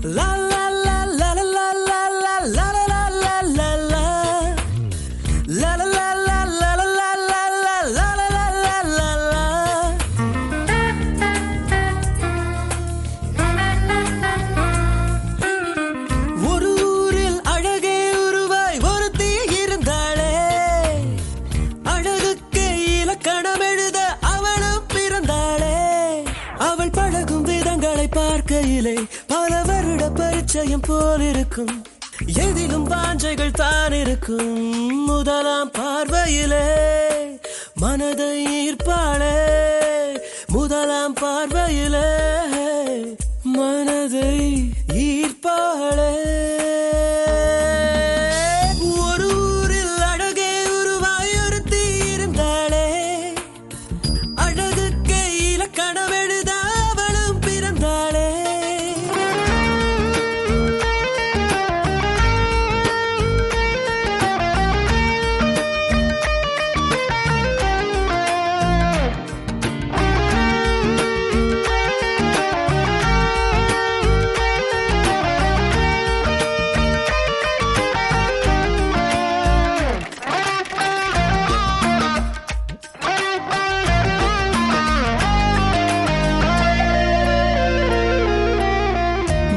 La la la la la la la la la la la la la. La la la la la la la la la la la la la. ஒரு ஊரில் அழகே உருவாய் ஒருத்தி இருந்தாளே. அழகுக்கு இலக்கணம் எழுத அவளும் பிறந்தாளே. அவள் பழகும் விதங்களை பார்க்கையிலே பல வருட பரிச்சயம் போல் இருக்கும். எதிலும் வாஞ்சைகள் தான் இருக்கும். முதலாம் பார்வையிலே மனதை ஈர்ப்பாளே. முதலாம் பார்வையிலே மனதை ஈர்ப்பாளே. ஒரு ஊரில் அழகே உருவாய் ஒருத்தி இருந்தாளே. அழகுக்கு இலக்கணம் எழுத அவளும் பிறந்தாளே.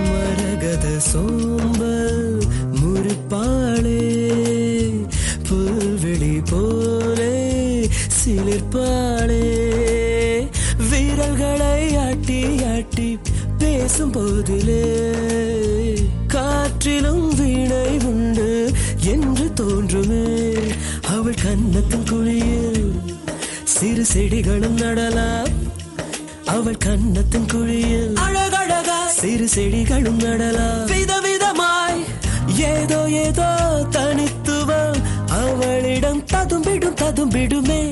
மரகத சோம்பல் முறிப்பாளே. புல்வெளி போலே சிலிர்ப்பாளே. விரல்களை ஆட்டி ஆட்டி பேசும் போதிலே காற்றிலும் வீணை உண்டு என்று தோன்றுமே. அவள் கன்னத்தின் குழியில் சிறு செடிகளும் நடலாம். அவள் கன்னத்தின் குழியில் அழகழகா சிறு செடிகளும் நடலாம். விதவிதமாய் ஏதோ ஏதோ தனித்துவம் அவளிடம் ததும்பிடும் ததும்பிடுமே.